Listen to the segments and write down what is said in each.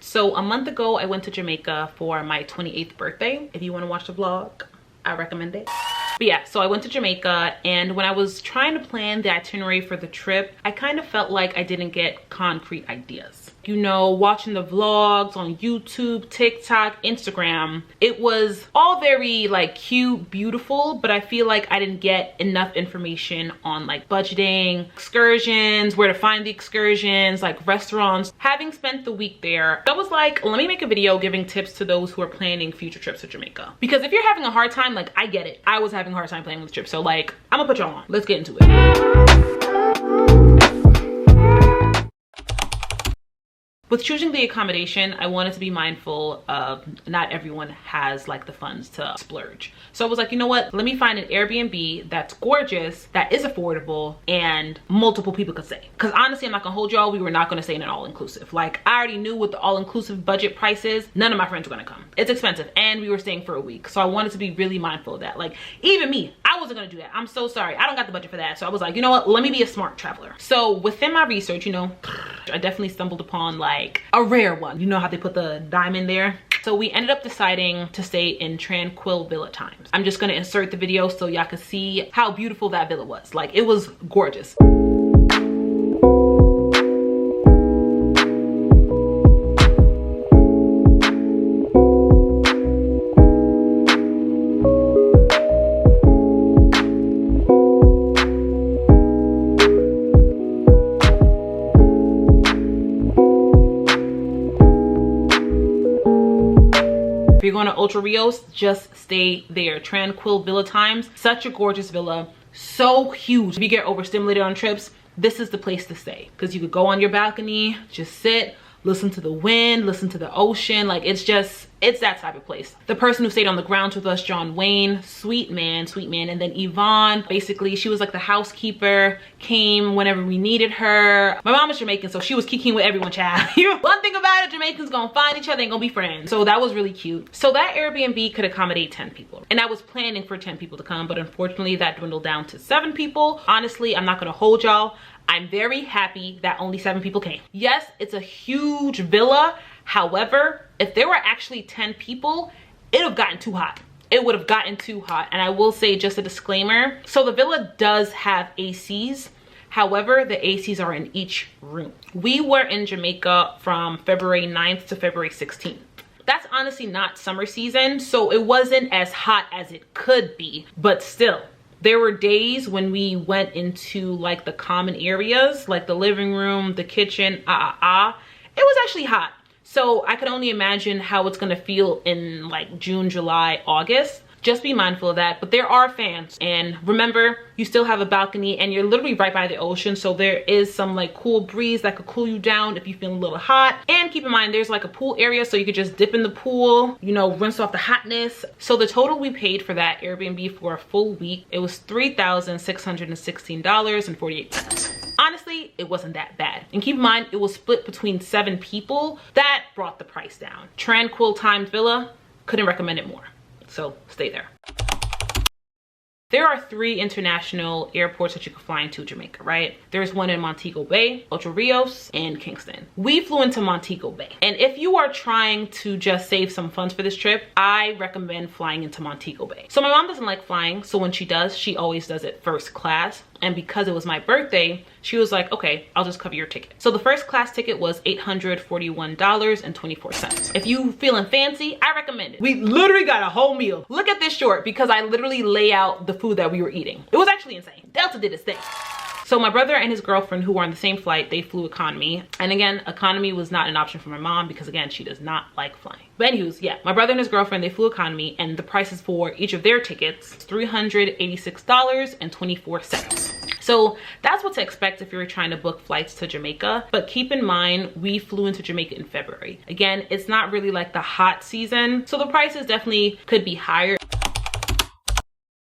So a month ago, I went to Jamaica for my 28th birthday. If you want to watch the vlog, I recommend it. But yeah, so I went to Jamaica, and when I was trying to plan the itinerary for the trip, I kind of felt like I didn't get concrete ideas. You know, watching the vlogs on YouTube, TikTok, Instagram, it was all very like cute, beautiful, but I feel like I didn't get enough information on like budgeting, excursions, where to find the excursions, like restaurants. Having spent the week there, I was like, let me make a video giving tips to those who are planning future trips to Jamaica. Because if you're having a hard time, like I get it. I was having a hard time planning this trip. So like, I'm gonna put y'all on. Let's get into it. With choosing the accommodation, I wanted to be mindful of not everyone has like the funds to splurge. So I was like, you know what? Let me find an Airbnb that's gorgeous, that is affordable, and multiple people could stay. Because honestly, I'm not gonna hold y'all, we were not gonna stay in an all-inclusive. Like I already knew what the all-inclusive budget price is. None of my friends were gonna come. It's expensive, and we were staying for a week. So I wanted to be really mindful of that. Like even me, I wasn't gonna do that. I'm so sorry. I don't got the budget for that. So I was like, you know what? Let me be a smart traveler. So within my research, you know, I definitely stumbled upon like a rare one. You know how they put the diamond there? So we ended up deciding to stay in Tranquil Villa Times. I'm just gonna insert the video so y'all can see how beautiful that villa was. Like it was gorgeous. If you're going to Ocho Rios, just stay there. Tranquil Villa Times, such a gorgeous villa, so huge. If you get overstimulated on trips, this is the place to stay, because you could go on your balcony, just sit, listen to the wind, listen to the ocean. Like it's that type of place. The person who stayed on the grounds with us, John Wayne, sweet man. And then Yvonne, basically she was like the housekeeper, came whenever we needed her. My mom is Jamaican, so she was kicking with everyone, child. One thing about it, Jamaicans gonna find each other and gonna be friends. So that was really cute. So that Airbnb could accommodate 10 people. And I was planning for 10 people to come, but unfortunately that dwindled down to 7 people. Honestly, I'm not gonna hold y'all. I'm very happy that only 7 people came. Yes, it's a huge villa. However, if there were actually 10 people, it would have gotten too hot. It would have gotten too hot. And I will say, just a disclaimer, so the villa does have ACs. However, the ACs are in each room. We were in Jamaica from February 9th to February 16th. That's honestly not summer season, so it wasn't as hot as it could be, but still. There were days when we went into like the common areas, like the living room, the kitchen, it was actually hot. So I could only imagine how it's gonna feel in like June, July, August. Just be mindful of that. But there are fans, and remember, you still have a balcony and you're literally right by the ocean, so there is some like cool breeze that could cool you down if you feel a little hot. And keep in mind, there's like a pool area, so you could just dip in the pool, you know, rinse off the hotness. So the total we paid for that Airbnb for a full week, it was $3,616.48. Honestly, it wasn't that bad. And keep in mind, it was split between 7 people. That brought the price down. Tranquil Times Villa, couldn't recommend it more. So stay there. There are 3 international airports that you can fly into Jamaica, right? There's one in Montego Bay, Ocho Rios, and Kingston. We flew into Montego Bay. And if you are trying to just save some funds for this trip, I recommend flying into Montego Bay. So my mom doesn't like flying, so when she does, she always does it first class. And because it was my birthday, she was like, okay, I'll just cover your ticket. So the first class ticket was $841.24. If you feeling fancy, I recommend it. We literally got a whole meal. Look at this short, because I literally lay out the food that we were eating. It was actually insane. Delta did its thing. So my brother and his girlfriend, who were on the same flight, they flew economy. And again, economy was not an option for my mom because again, she does not like flying. But anyways, yeah, my brother and his girlfriend, they flew economy, and the prices for each of their tickets, $386.24. So that's what to expect if you're trying to book flights to Jamaica. But keep in mind, we flew into Jamaica in February. Again, it's not really like the hot season, so the prices definitely could be higher.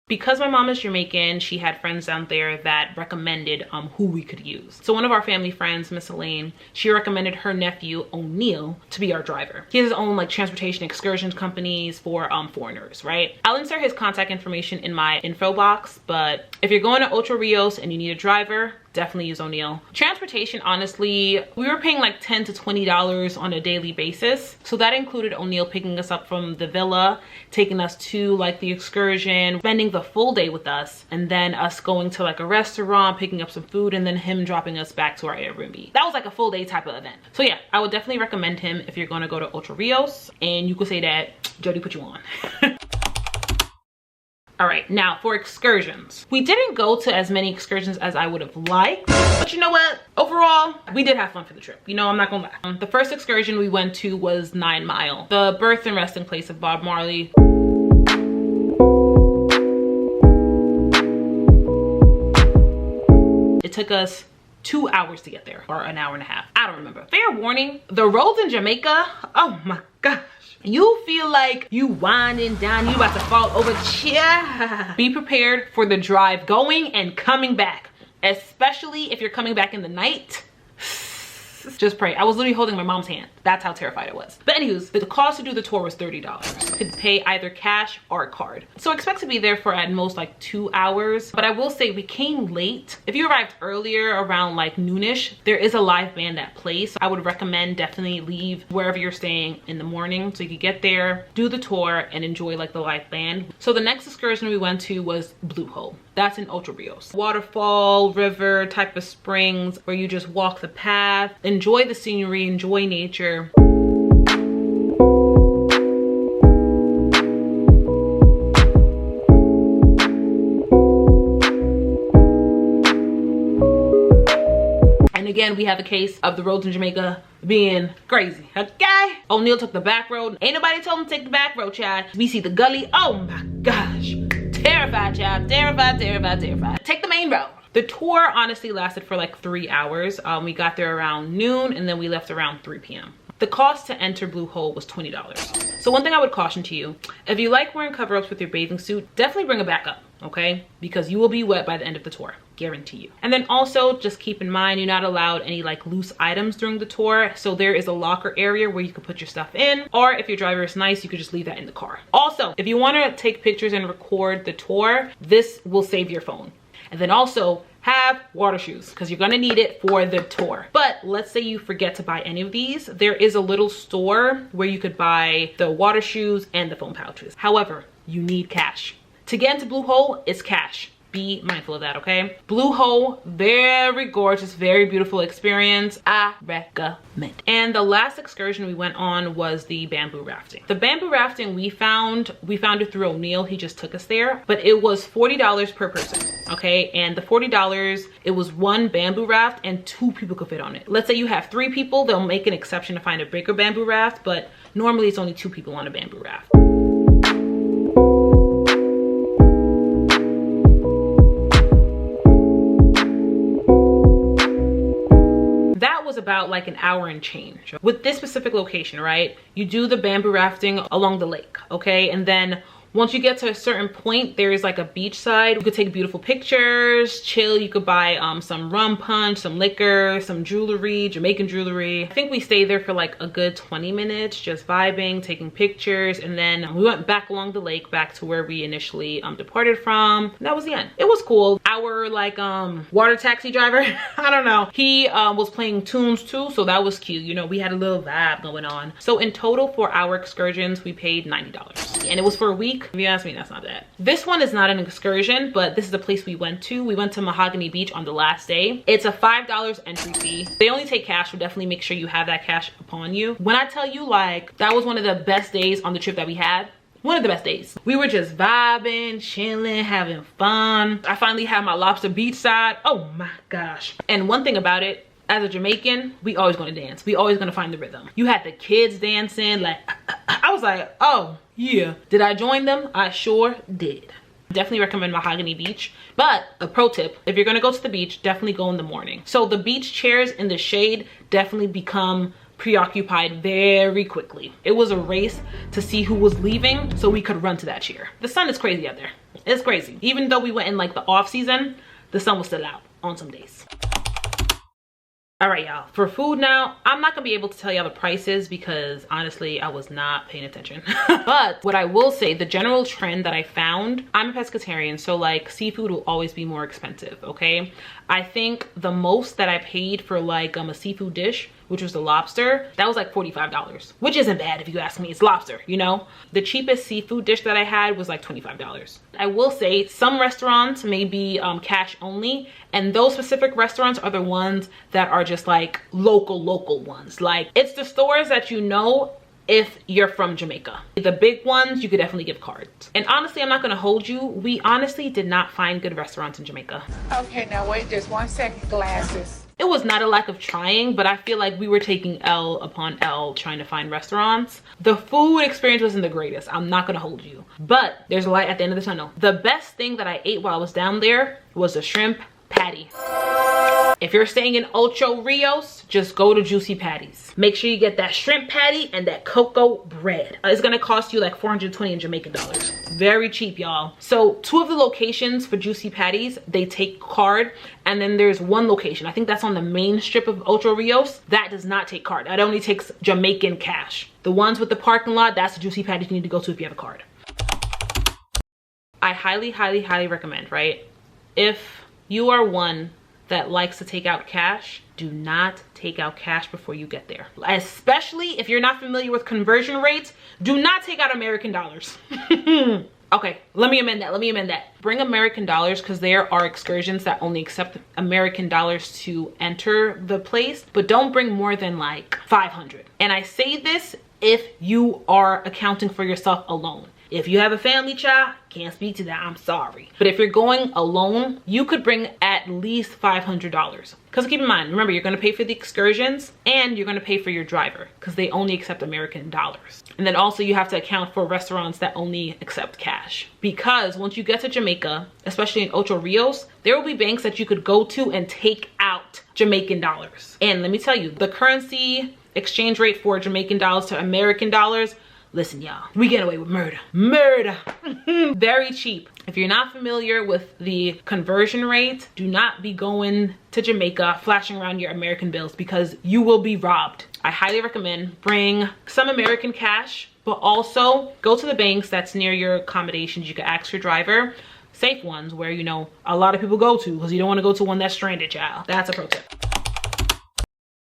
Because my mom is Jamaican, she had friends down there that recommended who we could use. So one of our family friends, Miss Elaine, she recommended her nephew, O'Neill, to be our driver. He has his own like transportation excursions companies for foreigners, right? I'll insert his contact information in my info box, but if you're going to Ocho Rios and you need a driver, definitely use O'Neill. Transportation, honestly, we were paying like $10 to $20 on a daily basis. So that included O'Neill picking us up from the villa, taking us to like the excursion, spending the full day with us, and then us going to like a restaurant, picking up some food, and then him dropping us back to our Airbnb. That was like a full day type of event. So yeah, I would definitely recommend him if you're gonna go to Ocho Rios, and you could say that Jody put you on. All right, now for excursions. We didn't go to as many excursions as I would have liked, but you know what? Overall, we did have fun for the trip. You know, I'm not gonna lie. The first excursion we went to was 9 Mile, the birth and resting place of Bob Marley. It took us 2 hours to get there, or an hour and a half. I don't remember. Fair warning, the roads in Jamaica, oh my gosh. You feel like you winding down, you about to fall over. Be prepared for the drive going and coming back, especially if you're coming back in the night. Just pray. I was literally holding my mom's hand. That's how terrified I was. But anyways, the cost to do the tour was $30. You could pay either cash or a card. So expect to be there for at most like 2 hours. But I will say we came late. If you arrived earlier around like noonish, there is a live band that plays. So I would recommend definitely leave wherever you're staying in the morning so you could get there, do the tour, and enjoy like the live band. So the next excursion we went to was Blue Hole. That's in Ocho Rios. Waterfall, river type of springs where you just walk the path, enjoy the scenery, enjoy nature. And again, we have a case of the roads in Jamaica being crazy, okay? O'Neill took the back road. Ain't nobody told him to take the back road, child. We see the gully. Oh my gosh. Terrified, child. Terrified, terrified, terrified. Take the main road. The tour honestly lasted for like 3 hours. We got there around noon and then we left around 3 p.m. The cost to enter Blue Hole was $20. So one thing I would caution to you, if you like wearing cover-ups with your bathing suit, definitely bring a backup, okay? Because you will be wet by the end of the tour, guarantee you. And then also just keep in mind, you're not allowed any like loose items during the tour. So there is a locker area where you can put your stuff in, or if your driver is nice, you could just leave that in the car. Also, if you want to take pictures and record the tour, this will save your phone. And then also have water shoes because you're gonna need it for the tour. But let's say you forget to buy any of these, there is a little store where you could buy the water shoes and the phone pouches. However, you need cash. To get into Blue Hole, it's cash. Be mindful of that, okay? Blue Hole, very gorgeous, very beautiful experience. I recommend. And the last excursion we went on was the bamboo rafting. The bamboo rafting we found it through O'Neill. He just took us there, but it was $40 per person, okay? And the $40, it was one bamboo raft and 2 people could fit on it. Let's say you have 3 people, they'll make an exception to find a bigger bamboo raft, but normally it's only 2 people on a bamboo raft. Was about like an hour and change. With this specific location, right, you do the bamboo rafting along the lake, okay? And then once you get to a certain point, there is like a beach side. You could take beautiful pictures, chill. You could buy some rum punch, some liquor, some jewelry, Jamaican jewelry. I think we stayed there for like a good 20 minutes, just vibing, taking pictures. And then we went back along the lake, back to where we initially departed from. And that was the end. It was cool. Our like water taxi driver, I don't know, he was playing tunes too, so that was cute. You know, we had a little vibe going on. So in total for our excursions, we paid $90. And it was for a week. If you ask me, that's not bad. This one is not an excursion, but this is the place we went to. We went to Mahogany Beach on the last day. It's a $5 entry fee. They only take cash, so definitely make sure you have that cash upon you. When I tell you, like, that was one of the best days on the trip that we had. One of the best days. We were just vibing, chilling, having fun. I finally had my lobster beachside. Oh my gosh. And one thing about it, as a Jamaican, we always gonna dance. We always gonna find the rhythm. You had the kids dancing, like, I was like, oh yeah. Did I join them? I sure did. Definitely recommend Mahogany Beach. But a pro tip, if you're gonna go to the beach, definitely go in the morning. So the beach chairs in the shade definitely become preoccupied very quickly. It was a race to see who was leaving so we could run to that chair. The sun is crazy out there. It's crazy. Even though we went in like the off season, the sun was still out on some days. All right, y'all, for food now, I'm not gonna be able to tell y'all the prices because honestly, I was not paying attention. But what I will say, the general trend that I found, I'm a pescatarian, so like seafood will always be more expensive, okay? I think the most that I paid for like a seafood dish, which was the lobster, that was like $45, which isn't bad if you ask me. It's lobster, you know? The cheapest seafood dish that I had was like $25. I will say some restaurants may be cash only, and those specific restaurants are the ones that are just like local ones. Like it's the stores that you know if you're from Jamaica. The big ones, you could definitely give cards. And honestly, I'm not gonna hold you. We honestly did not find good restaurants in Jamaica. Okay, now wait just 1 second, glasses. It was not a lack of trying, but I feel like we were taking L upon L trying to find restaurants. The food experience wasn't the greatest. I'm not gonna hold you. But there's a light at the end of the tunnel. The best thing that I ate while I was down there was a shrimp patty. If you're staying in Ocho Rios, just go to Juicy Patties. Make sure you get that shrimp patty and that cocoa bread. It's gonna cost you like 420 in Jamaican dollars. Very cheap, y'all. So 2 of the locations for Juicy Patties, they take card. And then there's 1 location, I think that's on the main strip of Ocho Rios, that does not take card. That only takes Jamaican cash. The ones with the parking lot, that's the Juicy Patties you need to go to if you have a card. I highly recommend, right? If you are one that likes to take out cash, do not take out cash before you get there. Especially if you're not familiar with conversion rates, do not take out American dollars. Okay, let me amend that. Bring American dollars because there are excursions that only accept American dollars to enter the place, but don't bring more than like 500. And I say this if you are accounting for yourself alone. If you have a family child, can't speak to that, I'm sorry. But if you're going alone, you could bring at least $500. Because keep in mind, remember, you're gonna pay for the excursions and you're gonna pay for your driver because they only accept American dollars. And then also you have to account for restaurants that only accept cash. Because once you get to Jamaica, especially in Ocho Rios, there will be banks that you could go to and take out Jamaican dollars. And let me tell you, the currency exchange rate for Jamaican dollars to American dollars, listen, y'all, we get away with murder. Very cheap. If you're not familiar with the conversion rate, do not be going to Jamaica flashing around your American bills because you will be robbed. I highly recommend bring some American cash, but also go to the banks that's near your accommodations. You can ask your driver, safe ones where, you know, a lot of people go to because you don't want to go to one that's stranded, child. That's a pro tip.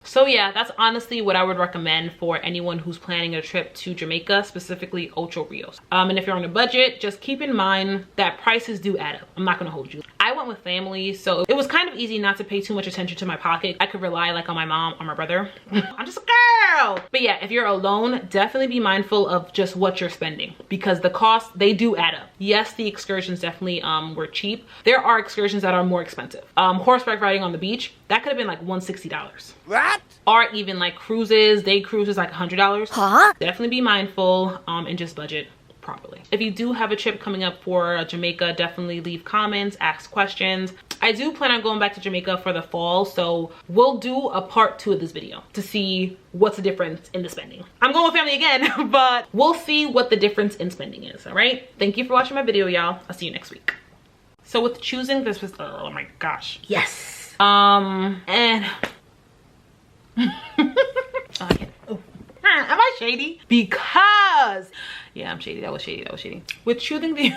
So yeah, that's honestly what I would recommend for anyone who's planning a trip to Jamaica, specifically Ocho Rios. And if you're on a budget, just keep in mind that prices do add up. I'm not gonna hold you. I went with family, so it was kind of easy not to pay too much attention to my pocket. I could rely like on my mom or my brother. I'm just a girl. But yeah, if you're alone, definitely be mindful of just what you're spending because the costs, they do add up. Yes, the excursions definitely were cheap. There are excursions that are more expensive. Horseback riding on the beach, that could have been like $160. What? Or even like cruises, day cruises like $100. Huh? Definitely be mindful and just budget properly. If you do have a trip coming up for Jamaica, definitely leave comments, ask questions. I do plan on going back to Jamaica for the fall, so we'll do a part 2 of this video to see what's the difference in the spending. I'm going with family again, but we'll see what the difference in spending is, all right? Thank you for watching my video, y'all. I'll see you next week. So with choosing this was, oh my gosh. Yes. And oh, I can't. Oh. Am I shady? Because yeah, I'm shady. That was shady. With choosing the